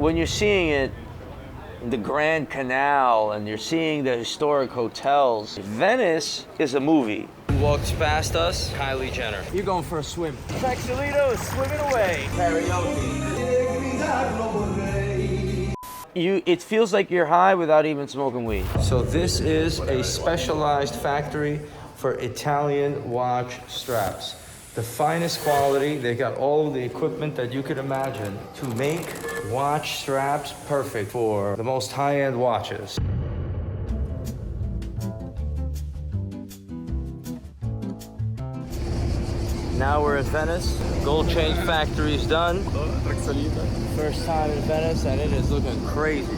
when you're seeing it, the Grand Canal, and you're seeing the historic hotels, Venice is a movie. Who walks past us? Kylie Jenner. You're going for a swim. Traxxolito swimming away. Karaoke. It feels like you're high without even smoking weed. So this is a specialized factory for Italian watch straps. The finest quality. They got all of the equipment that you could imagine to make watch straps perfect for the most high-end watches. Now we're in Venice. Gold chain factory's done. First time in Venice, and it is looking crazy.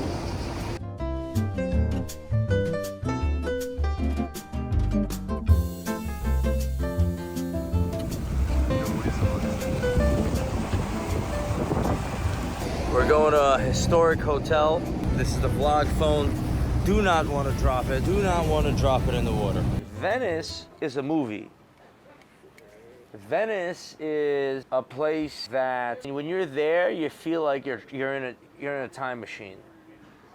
We're going to a historic hotel. This is the vlog phone. Do not want to drop it. Do not want to drop it in the water. Venice is a movie. Venice is a place that when you're there, you feel like you're in a time machine.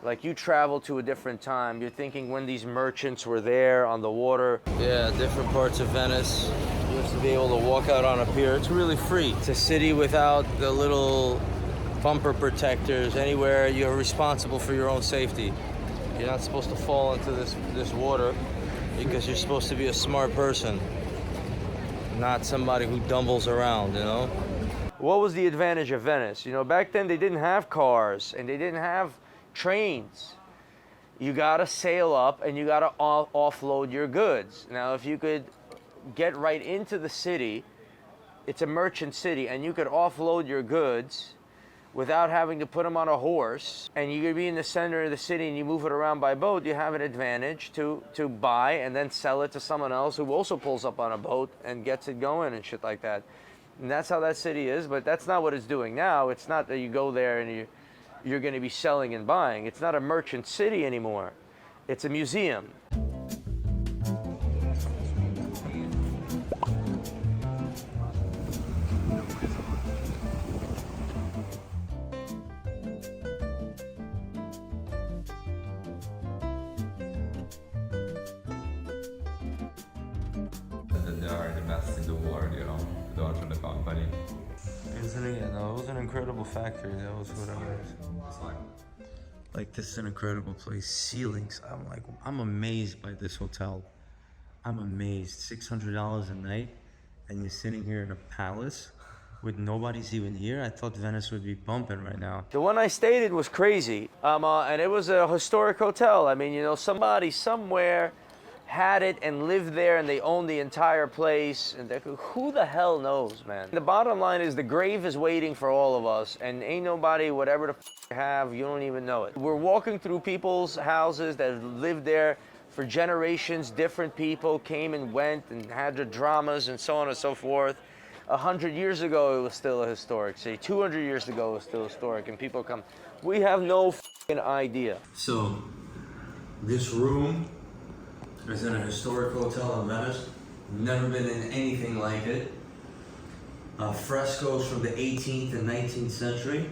Like you travel to a different time. You're thinking when these merchants were there on the water. Yeah, different parts of Venice. You used to be able to walk out on a pier. It's really free. It's a city without the little bumper protectors. Anywhere, you're responsible for your own safety. You're not supposed to fall into this water because you're supposed to be a smart person. Not somebody who dumbles around, you know? What was the advantage of Venice? You know, back then they didn't have cars and they didn't have trains. You gotta sail up and you gotta offload your goods. Now, if you could get right into the city, it's a merchant city, and you could offload your goods without having to put them on a horse, and you could be in the center of the city and you move it around by boat, you have an advantage to buy and then sell it to someone else who also pulls up on a boat and gets it going and shit like that. And that's how that city is, but that's not what it's doing now. It's not that you go there and you're going to be selling and buying. It's not a merchant city anymore. It's a museum. They are the best in the world, you know, those are the company. Isn't it? Yeah, no, it was an incredible factory. That was what I was. Like, this is an incredible place. Ceilings. I'm amazed by this hotel. I'm amazed. $600 a night, and you're sitting here in a palace with nobody's even here. I thought Venice would be bumping right now. The one I stayed in was crazy, and it was a historic hotel. I mean, you know, somebody somewhere had it and lived there, and they owned the entire place, and who the hell knows, man. The bottom line is the grave is waiting for all of us, and ain't nobody, whatever the you have, you don't even know it. We're walking through people's houses that lived there for generations. Different people came and went and had their dramas and so on and so forth. 100 years ago, it was still a historic city. 200 years ago, it was still historic, and people come. We have no idea. So, this room is in a historic hotel in Venice. Never been in anything like it. Frescoes from the 18th and 19th century.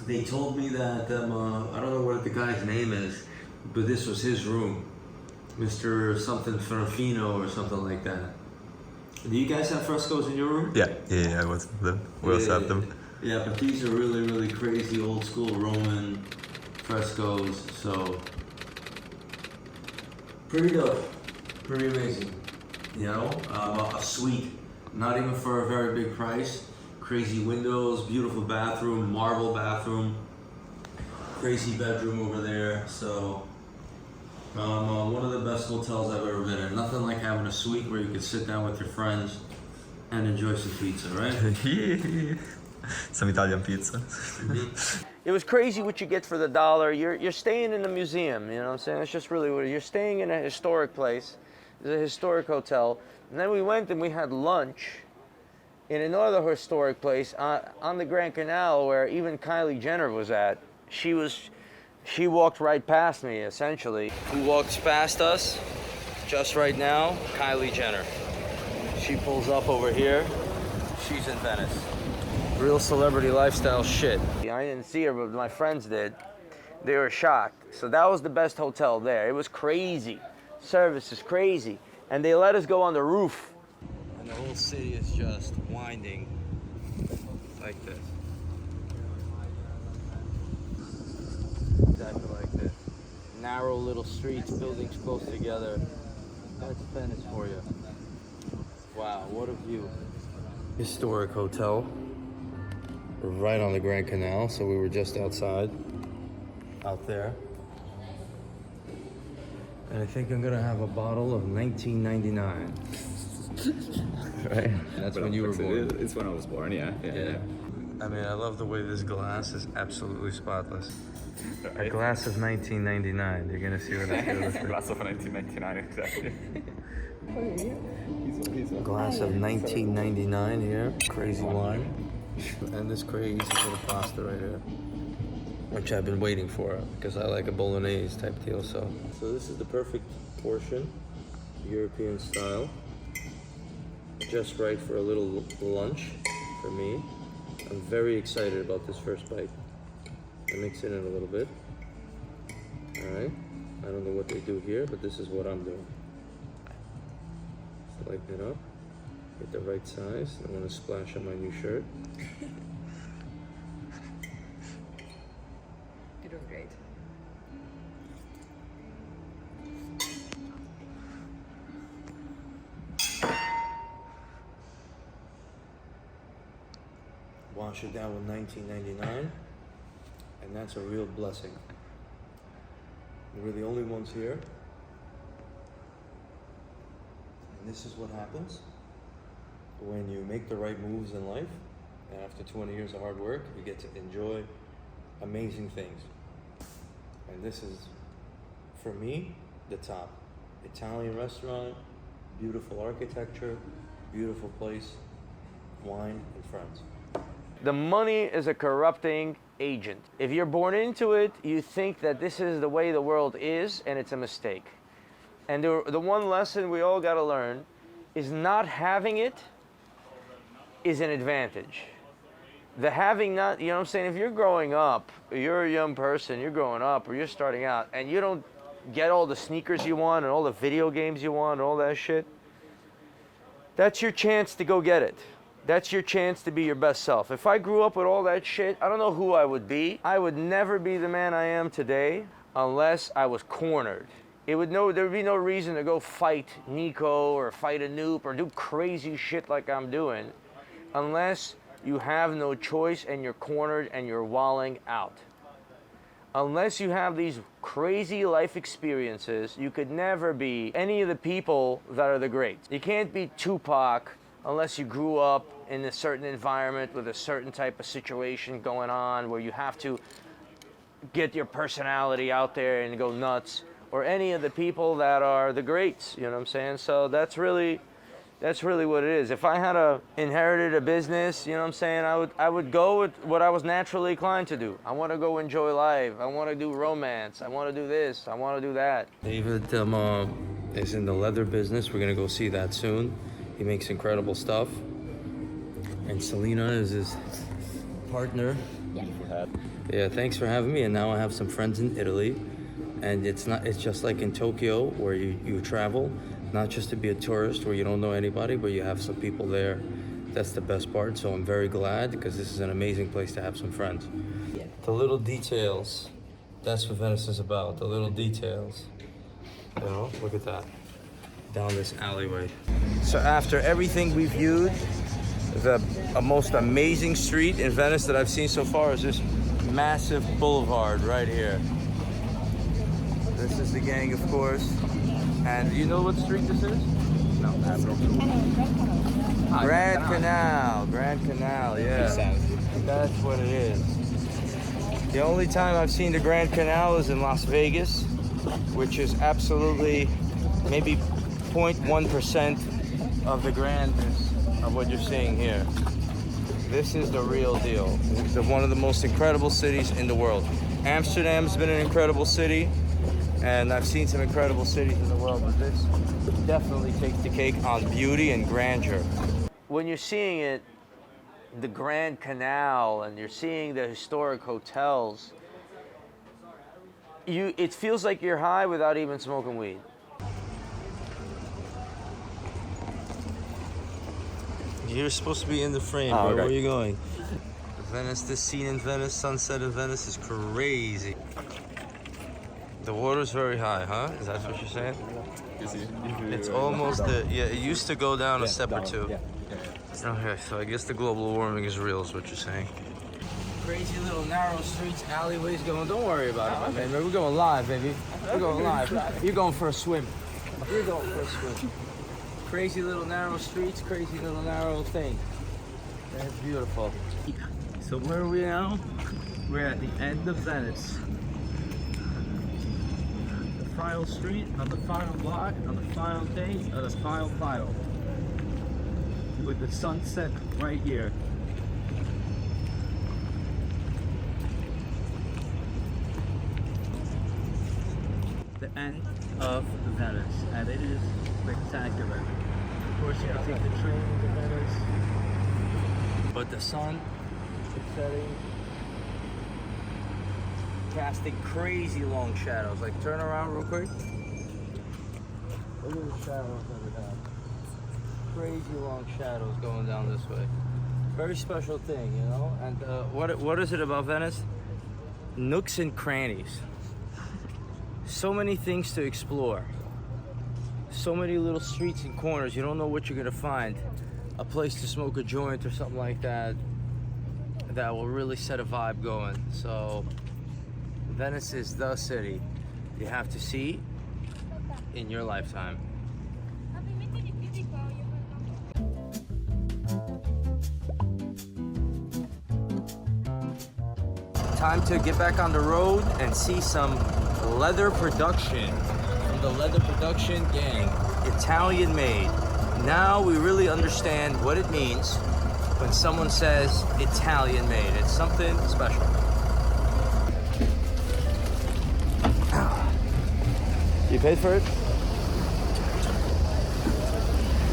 They told me that, I don't know what the guy's name is, but this was his room. Mr. something Ferrafino or something like that. Do you guys have frescoes in your room? Yeah, I was them. We also have them. Yeah, but these are really, really crazy old school Roman frescoes, so pretty dope, pretty amazing. You know, a suite, not even for a very big price. Crazy windows, beautiful bathroom, marble bathroom, crazy bedroom over there. So, one of the best hotels I've ever been in. Nothing like having a suite where you can sit down with your friends and enjoy some pizza, right? Some Italian pizza. It was crazy what you get for the dollar. You're staying in a museum, you know what I'm saying? It's just really what you're staying in a historic place. It's a historic hotel. And then we went and we had lunch in another historic place on the Grand Canal where even Kylie Jenner was at. She walked right past me, essentially. Who walks past us just right now? Kylie Jenner. She pulls up over here. She's in Venice. Real celebrity lifestyle shit. I didn't see her, but my friends did. They were shocked. So that was the best hotel there. It was crazy. Service is crazy. And they let us go on the roof. And the whole city is just winding like this. Exactly like this. Narrow little streets, buildings close together. That's Venice for you. Wow, what a view. Historic hotel. We're right on the Grand Canal, so we were just outside, out there. And I think I'm gonna have a bottle of 1999. Right? That's when you were born. It's when I was born, yeah. I mean, I love the way this glass is absolutely spotless. A glass of 1999. You're gonna see what I feel. Glass of 1999, exactly. Glass of 1999 here. Crazy wine. And this crazy little pasta right here, which I've been waiting for because I like a bolognese type deal. So this is the perfect portion, European style, just right for a little lunch for me. I'm very excited about this first bite. I mix it in a little bit. All right, I don't know what they do here, but this is what I'm doing. Just lighten it up. Get the right size. I want to splash on my new shirt. It was great. Wash it down with 1999, and that's a real blessing. We're the only ones here, and this is what happens when you make the right moves in life, and after 20 years of hard work, you get to enjoy amazing things. And this is, for me, the top. Italian restaurant, beautiful architecture, beautiful place, wine and friends. The money is a corrupting agent. If you're born into it, you think that this is the way the world is, and it's a mistake. And the one lesson we all gotta learn is not having it is an advantage. The having not, you know what I'm saying? If you're growing up, you're a young person, you're growing up, or you're starting out, and you don't get all the sneakers you want and all the video games you want and all that shit, that's your chance to go get it. That's your chance to be your best self. If I grew up with all that shit, I don't know who I would be. I would never be the man I am today unless I was cornered. There would be no reason to go fight Nico or fight a noob or do crazy shit like I'm doing unless you have no choice and you're cornered and you're walling out. Unless you have these crazy life experiences, you could never be any of the people that are the greats. You can't be Tupac unless you grew up in a certain environment with a certain type of situation going on where you have to get your personality out there and go nuts, or any of the people that are the greats, you know what I'm saying? So that's really what it is. If I had inherited a business, you know what I'm saying, I would go with what I was naturally inclined to do. I want to go enjoy life. I want to do romance. I want to do this. I want to do that. David is in the leather business. We're going to go see that soon. He makes incredible stuff. And Selena is his partner. Yeah, thanks for having me. And now I have some friends in Italy. And it's just like in Tokyo where you travel, not just to be a tourist where you don't know anybody, but you have some people there. That's the best part. So I'm very glad because this is an amazing place to have some friends. Yeah. The little details, that's what Venice is about, the little details. You know, look at that. Down this alleyway. So after everything we viewed, the most amazing street in Venice that I've seen so far is this massive boulevard right here. This is the gang, of course. And you know what street this is? No, I have no clue. Grand Canal, yeah. That's what it is. The only time I've seen the Grand Canal is in Las Vegas, which is absolutely maybe 0.1% of the grandness of what you're seeing here. This is the real deal. It's one of the most incredible cities in the world. Amsterdam's been an incredible city, and I've seen some incredible cities in the world, but this definitely takes the cake on beauty and grandeur. When you're seeing it, the Grand Canal and you're seeing the historic hotels, it feels like you're high without even smoking weed. You're supposed to be in the frame, bro. okay. Where are you going? Venice, this scene in Venice, sunset in Venice is crazy. The water's very high, huh? Is that what you're saying? You see? It's almost yeah, it used to go down a step or two. Yeah. Okay, so I guess the global warming is real, is what you're saying. Crazy little narrow streets, alleyways going. Don't worry about it, my baby. We're going live, baby. We're going live. You're going for a swim. You're going for a swim. Crazy little narrow streets, crazy little narrow thing. That's beautiful. So where are we now? We're at the end of Venice. The final street, on the final block, on the final day, on the final. With the sunset right here. The end of Venice, and it is spectacular. Of course, you can take the train into Venice, but the sun is setting, casting crazy long shadows. Like, turn around real quick. Look at the shadows that we have. Crazy long shadows going down this way. Very special thing, you know. And what is it about Venice? Nooks and crannies. So many things to explore. So many little streets and corners. You don't know what you're gonna find. A place to smoke a joint or something like that. That will really set a vibe going. So Venice is the city you have to see in your lifetime. Time to get back on the road and see some leather production from the leather production gang. Italian made. Now we really understand what it means when someone says Italian made. It's something special. You paid for it?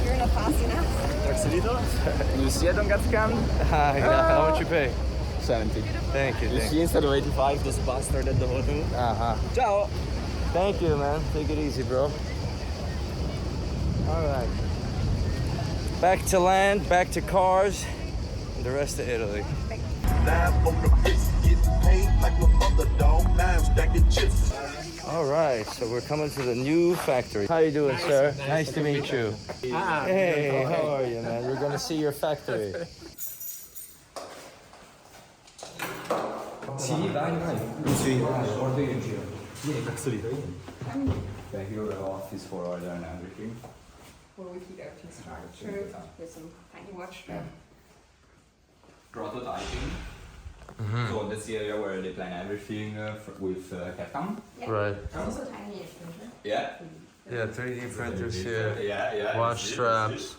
You're in a fascina. Lucia don't get scammed? How much you pay? 70. Thank you. You see, instead of 85, this bastard at the hotel. Ciao! Thank you, man. Take it easy, bro. All right. Back to land, back to cars, and the rest of Italy. All right, so we're coming to the new factory. How you doing, sir? Nice to meet you. Hey, how are you, man? We're gonna see your factory. Sì, vai. Sì, guarda io in giro. Vieni, Accessory. Back your office for order and everything. Where we keep everything structured with some tiny watch strap. Prototyping. So that's the area where they plan everything with CAD-CAM. Yeah. Right. Also tiny extension. Yeah. Yeah, 3D printers here. Yeah. Watch straps.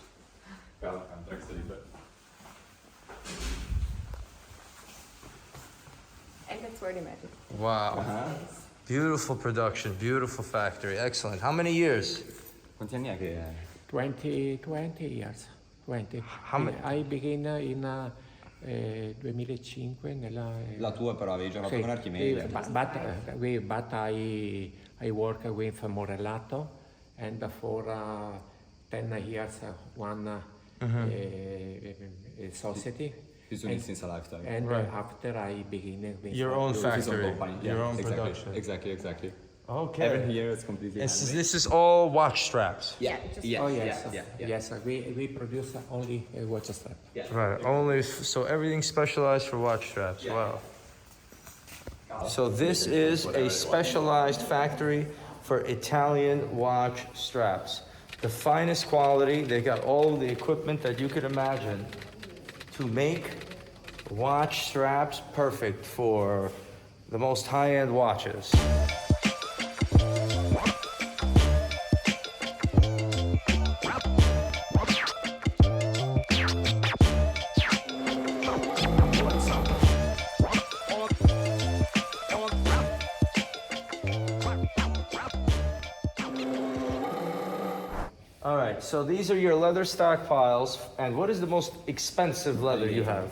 Welcome, Accessory. And that's where they met it. Wow. Beautiful production, beautiful factory. Excellent. How many years? Quanti anni è che... 20 years. 20. How many? I began in 2005 nella... La tua però avevi già fatto con Archimede. But I work with Morellato and for 10 years one society. He's doing it since a lifetime. And Right. after I begin with Your own His own factory, company. your own exactly. production. Exactly. Okay. Everything here is completely This is all watch straps. Yeah. Yes, we produce only watch strap. Right. Only so everything's specialized for watch straps. Wow. So this is a specialized factory for Italian watch straps. The finest quality. They got all the equipment that you could imagine to make watch straps perfect for the most high-end watches. All right, so these are your leather stockpiles. And what is the most expensive leather you have?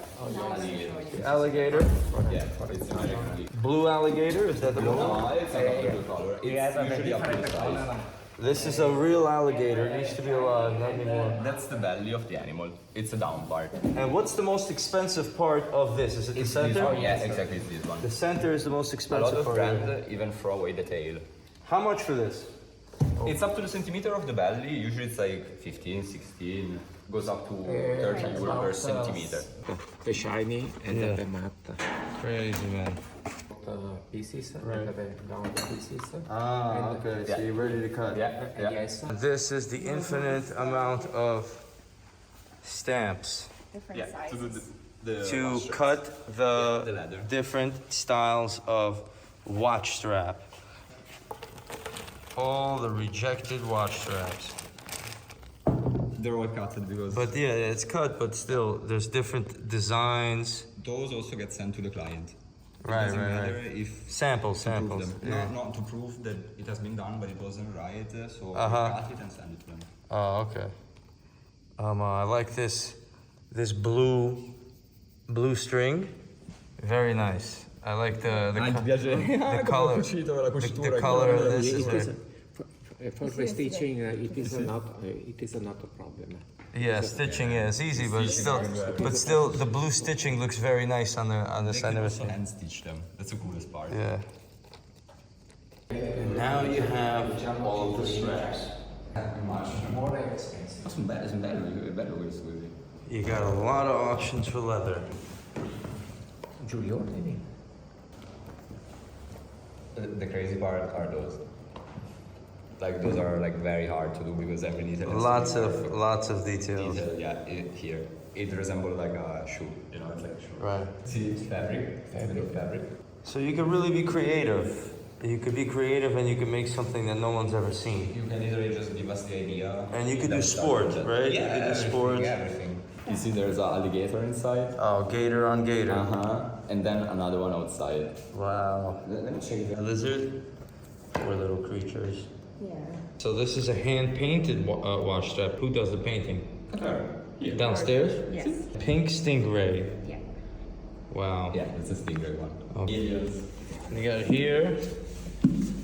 Alligator? Yeah, it's American. Blue alligator, is that the one? No, it's not a blue color. It's usually a blue size. This is a real alligator. It used to be alive, not anymore. That's the belly of the animal. It's a down part. And what's the most expensive part of this? Is it the center? Oh, yeah, exactly, it's this one. The center is the most A lot expensive of part. brands even throw away the tail. How much for this? It's up to the centimeter of the belly. Usually it's like 15, 16. Goes up to 30 euro per centimeter. The shiny and Yeah. the matte Crazy, man. pieces, Right. and the down pieces. Ah, okay. So you're ready to cut. Yeah, yeah. Yes. This is the infinite amount of stamps Different Yeah, to do sizes. the to washer. cut the the leather. different styles of watch strap. All the rejected watch straps. They're all cut because But yeah, it's cut, but still, there's different designs. those also get sent to the client. It Right, doesn't right, matter right. if Samples, to prove samples. them. Yeah. Not to prove that it has been done, but it wasn't right, so we Uh-huh. cut it and send it to them. Oh, okay. I like this blue string. Very nice. I like the color. The color of this is very, For the stitching, it is not a problem. yeah, stitching is easy, but still the blue stitching looks very nice on the They side can of also it. hand stitch them. That's the coolest part. Yeah. And now you have all of the straps. More expensive. È bello questo così. You got a lot of options for leather. Giulio, ordini. The crazy part are those. Like those are like very hard to do because every detail. has Lots to be of perfect. details. Detail, yeah. Here, it resembles like a shoe. You know, it's like a shoe. Right. See, it's fabric. So you could really be creative. You could be creative and you could make something that no one's ever seen. You can literally just give us the idea. And you could do then sport, start with right? that. You Yeah, could do sport. everything. You see, there's an alligator inside. Oh, gator on gator. And then another one outside. Wow. Let me check it A lizard? Poor little creatures. Yeah. So this is a hand-painted watch strap. Who does the painting? Yeah. Downstairs? Yes. Pink stingray. Yeah. Wow. Yeah, it's a stingray one. Okay. Aliens. You got it here.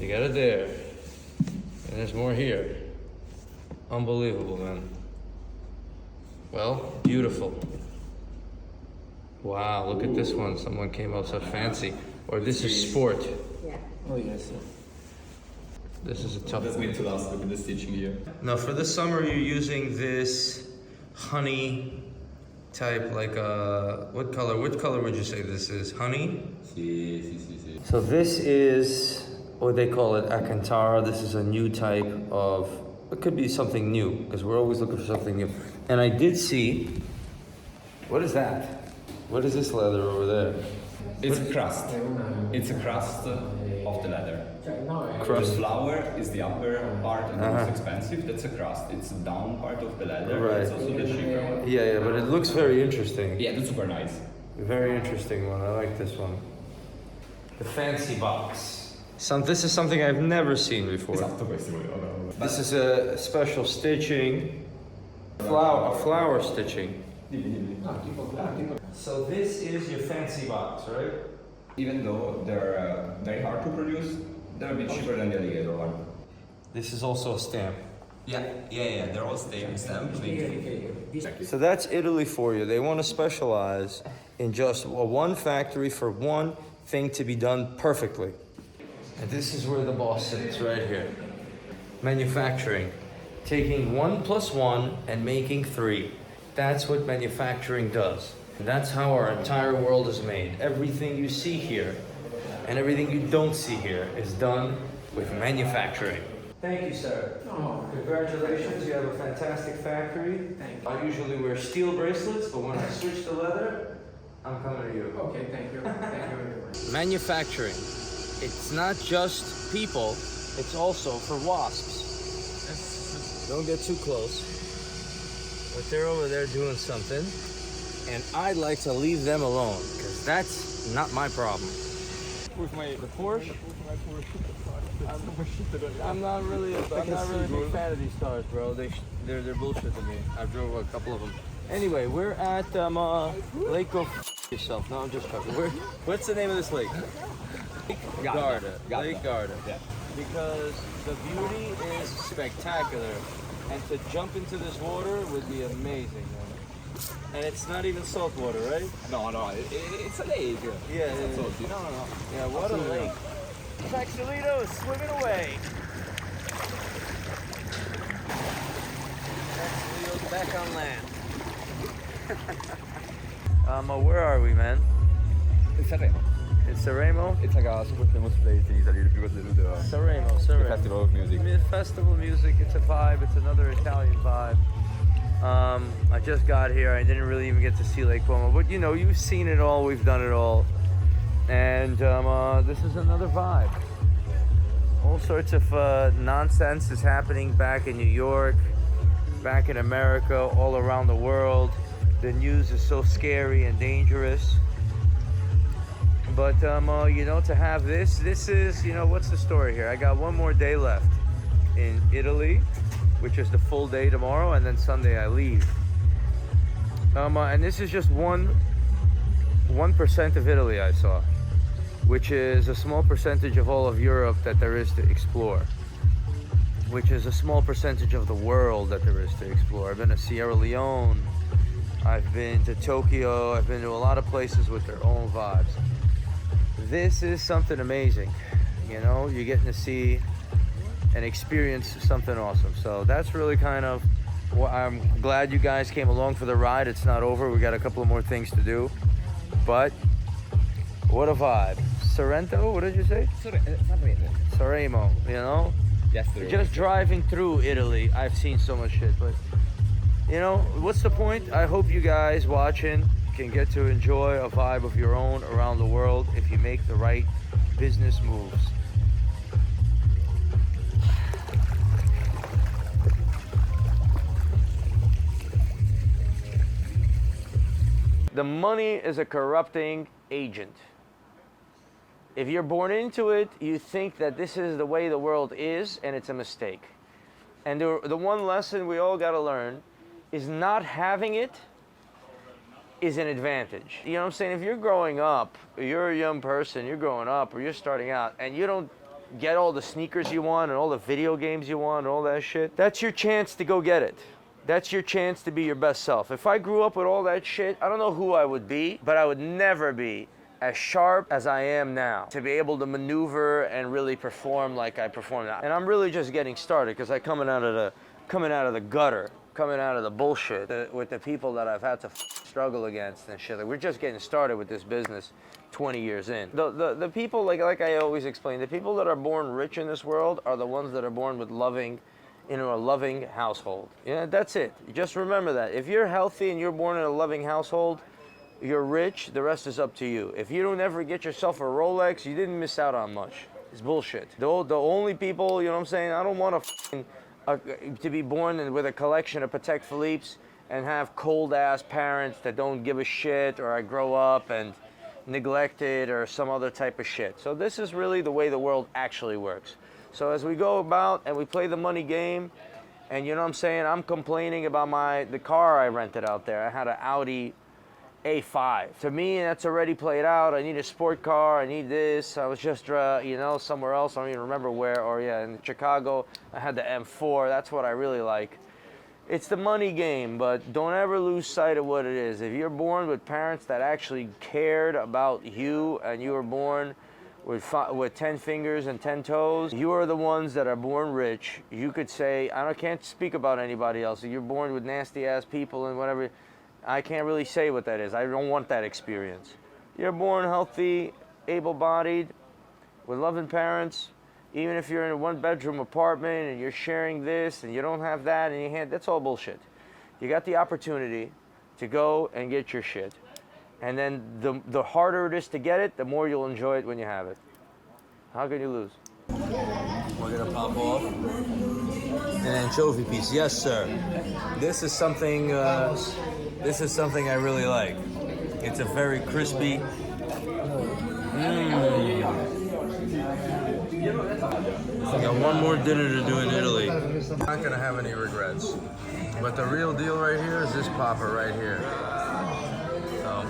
You got it there. And there's more here. Unbelievable, man. Well, beautiful. Wow, look at this one. Someone came up so fancy. Or this is sport. Yeah. Oh, yes. This is a tough That's one. going to last. Look at the stitching here. Now, for the summer, you're using this honey type, like what color? What color would you say this is? Honey? See. So this is what they call it, Alcantara. This is a new type of, it could be something new, because we're always looking for something new. And I did see, what is that? What is this leather over there? It's a crust. It's a crust of the leather. Crust. The flower is the upper part and the most expensive. That's a crust. It's the down part of the leather. Right. It's also the cheaper one. Yeah, but it looks very interesting. Yeah, that's super nice. Very interesting one. I like this one. The fancy box. This is something I've never seen before. Esatto, questo volevo. This is a special stitching, a flower stitching. So this is your fancy box, right? Even though they're very hard to produce, they're a bit cheaper than the alligator one. This is also a stamp. Yeah. They're all stamped. So that's Italy for you. They want to specialize in just one factory for one thing to be done perfectly. And this is where the boss sits, right here. Manufacturing. Taking 1 + 1 and making 3. That's what manufacturing does. And that's how our entire world is made. Everything you see here and everything you don't see here is done with manufacturing. Thank you, sir. Oh, Congratulations, you have a fantastic factory. thank you. I usually wear steel bracelets, but when I switch to leather, I'm coming to you. Okay, thank you. Thank you very much. Manufacturing. It's not just people, it's also for wasps. Don't get too close. But they're over there doing something, and I'd like to leave them alone, because that's not my problem. With my The Porsche? with my Porsche. I'm not really a big fan of these cars, bro. They're bullshit to me. I've drove a couple of them. Anyway, we're at Lake of yourself. No, I'm just joking. What's the name of this lake? Lake Garda. Lake Garda. Yeah. Because the beauty is spectacular, and to jump into this water would be amazing. Man. And it's not even salt water, right? No, it's a lake. Yeah, It's yeah, salty. No. yeah. What a Absolutely lake. Traxolito is swimming away. Traxolito's back on land. Where are we, man? It's Sanremo. It's Sanremo? It's like a super famous place in Italy because they do the Sanremo. festival of music. Festival music, it's a vibe. It's another Italian vibe. I just got here. I didn't really even get to see Lake Como, but you know, you've seen it all. We've done it all. And this is another vibe. All sorts of nonsense is happening back in New York, back in America, all around the world. The news is so scary and dangerous. But you know, to have this is, you know, what's the story here? I got one more day left in Italy, which is the full day tomorrow, and then Sunday I leave. And this is just 1% of Italy I saw, which is a small percentage of all of Europe that there is to explore, which is a small percentage of the world that there is to explore. I've been to Sierra Leone, I've been to Tokyo, I've been to a lot of places with their own vibes. This is something amazing, you know, you're getting to see and experience something awesome. So that's really kind of, I'm glad you guys came along for the ride. It's not over, we got a couple of more things to do, but what a vibe. Sorrento, what did you say? Sanremo, you know? Yesterday. Just driving through Italy, I've seen so much shit, but you know, what's the point? I hope you guys watching can get to enjoy a vibe of your own around the world if you make the right business moves. The money is a corrupting agent. If you're born into it, you think that this is the way the world is, and it's a mistake. And the one lesson we all gotta learn is not having it is an advantage. You know what I'm saying? If you're growing up, you're a young person, you're growing up, or you're starting out, and you don't get all the sneakers you want, and all the video games you want, and all that shit, that's your chance to go get it. That's your chance to be your best self. If I grew up with all that shit, I don't know who I would be, but I would never be as sharp as I am now to be able to maneuver and really perform like I perform now. And I'm really just getting started because I'm coming out of the gutter, coming out of the bullshit with the people that I've had to struggle against and shit. Like, we're just getting started with this business 20 years in. The people, like I always explain, the people that are born rich in this world are the ones that are born with loving, in a loving household. Yeah, that's it. Just remember that. If you're healthy and you're born in a loving household, you're rich, the rest is up to you. If you don't ever get yourself a Rolex, you didn't miss out on much. It's bullshit. The only people, you know what I'm saying, I don't want to be born with a collection of Patek Philippe's and have cold-ass parents that don't give a shit, or I grow up and neglected, or some other type of shit. So this is really the way the world actually works. So as we go about and we play the money game, and you know what I'm saying, I'm complaining about the car I rented out there. I had an Audi A5. To me, that's already played out. I need a sport car. I need this. I was just, you know, somewhere else. I don't even remember where. Or yeah, in Chicago, I had the M4. That's what I really like. It's the money game, but don't ever lose sight of what it is. If you're born with parents that actually cared about you, and you were born with 10 fingers and 10 toes, you are the ones that are born rich. You could say, can't speak about anybody else. If you're born with nasty ass people and whatever, I can't really say what that is. I don't want that experience. You're born healthy, able-bodied, with loving parents. Even if you're in a one-bedroom apartment and you're sharing this and you don't have that in your hand, that's all bullshit. You got the opportunity to go and get your shit. And then the harder it is to get it, the more you'll enjoy it when you have it. How can you lose? We're gonna pop off an anchovy piece. Yes, sir. This is something. This is something I really like. It's a very crispy. got one more dinner to do in Italy. Not gonna have any regrets. But the real deal right here is this papa right here. So.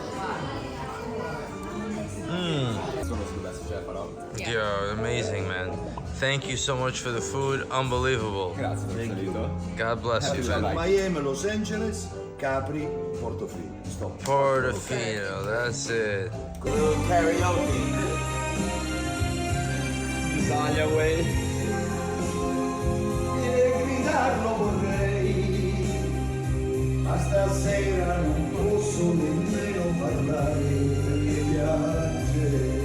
Yo, amazing, man. Thank you so much for the food. Unbelievable. God bless you, man. Miami, Los Angeles, Capri, Portofino. Stop. Portofino, that's it. Little karaoke. Italia way. E gridarlo vorrei, ma stasera non posso nemmeno parlare perché piangerei.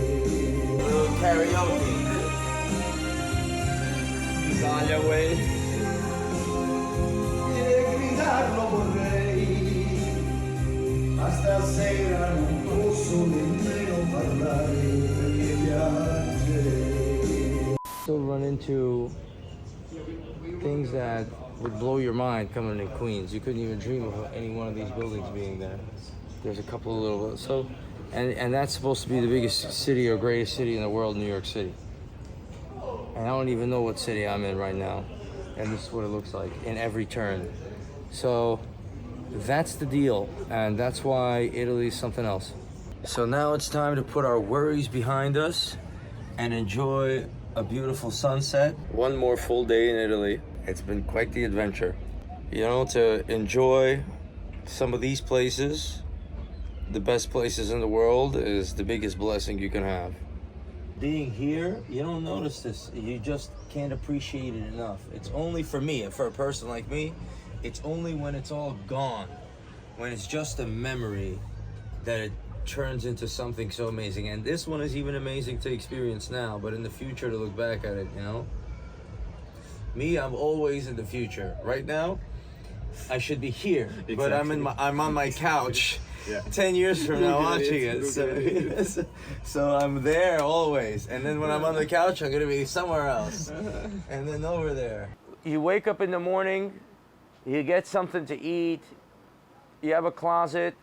Little karaoke. Italia way. E gridarlo vorrei, ma stasera non posso nemmeno parlare perché piangerei. Still run into things that would blow your mind coming in Queens. You couldn't even dream of any one of these buildings being there. There's a couple of little, and that's supposed to be the biggest city or greatest city in the world, New York City. And I don't even know what city I'm in right now. And this is what it looks like in every turn. So that's the deal. And that's why Italy is something else. So now it's time to put our worries behind us and enjoy a beautiful sunset. One more full day in Italy. It's been quite the adventure. You know, to enjoy some of these places, the best places in the world, is the biggest blessing you can have. Being here, you don't notice this. You just can't appreciate it enough. It's only for me, and for a person like me, it's only when it's all gone, when it's just a memory, that it turns into something so amazing. And this one is even amazing to experience now, but in the future to look back at it, you know? Me, I'm always in the future. Right now, I should be here, but I'm on my couch. Yeah. 10 years from now watching it. So I'm there always. And then when I'm on the couch, I'm going to be somewhere else. And then over there. You wake up in the morning, you get something to eat, you have a closet,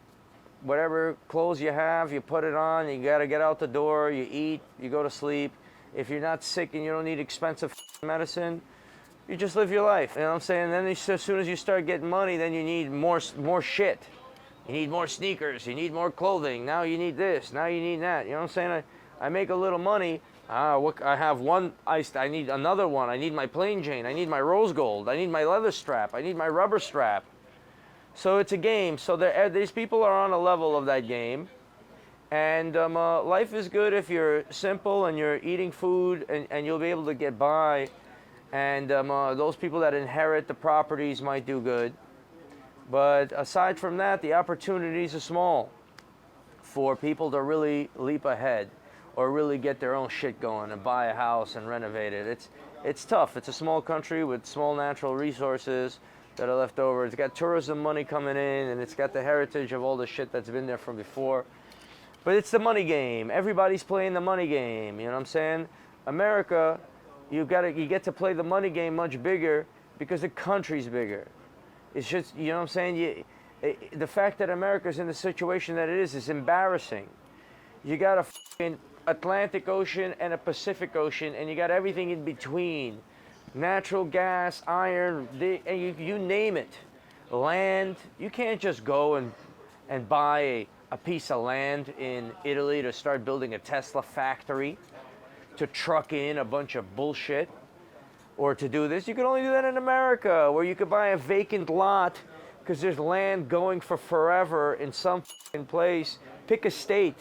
whatever clothes you have, you put it on, you got to get out the door, you eat, you go to sleep. If you're not sick and you don't need expensive medicine, you just live your life. You know what I'm saying? Then as soon as you start getting money, then you need more shit. You need more sneakers, you need more clothing, now you need this, now you need that. You know what I'm saying? I make a little money, I have one iced, I need another one, I need my plain Jane, I need my rose gold, I need my leather strap, I need my rubber strap. So it's a game. So these people are on a level of that game. And life is good if you're simple and you're eating food and you'll be able to get by. And those people that inherit the properties might do good. But aside from that, the opportunities are small for people to really leap ahead or really get their own shit going and buy a house and renovate it. It's tough. It's a small country with small natural resources that are left over. It's got tourism money coming in, and it's got the heritage of all the shit that's been there from before. But it's the money game. Everybody's playing the money game. You know what I'm saying? America, you get to play the money game much bigger because the country's bigger. It's just, you know what I'm saying? The fact that America's in the situation that it is embarrassing. You got a fucking Atlantic Ocean and a Pacific Ocean, and you got everything in between. Natural gas, iron, and you name it. Land. You can't just go and buy a piece of land in Italy to start building a Tesla factory, to truck in a bunch of bullshit, or to do this. You can only do that in America, where you could buy a vacant lot because there's land going for forever in some place. Pick a state.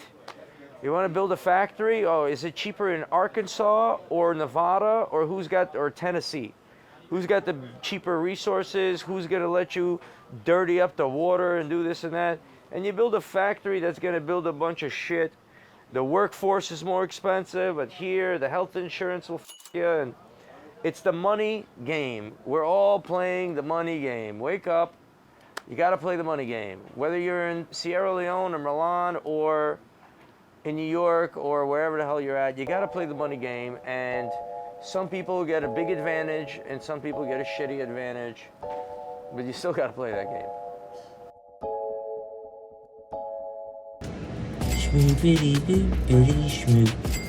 You want to build a factory? Oh, is it cheaper in Arkansas or Nevada or Tennessee? Who's got the cheaper resources? Who's going to let you dirty up the water and do this and that? And you build a factory that's going to build a bunch of shit. The workforce is more expensive, but here the health insurance will you. And it's the money game. We're all playing the money game. Wake up. You got to play the money game. Whether you're in Sierra Leone or Milan or in New York or wherever the hell you're at, you got to play the money game. And some people get a big advantage and some people get a shitty advantage. But you still got to play that game. Schmoo, bitty, boo, bitty, schmoo.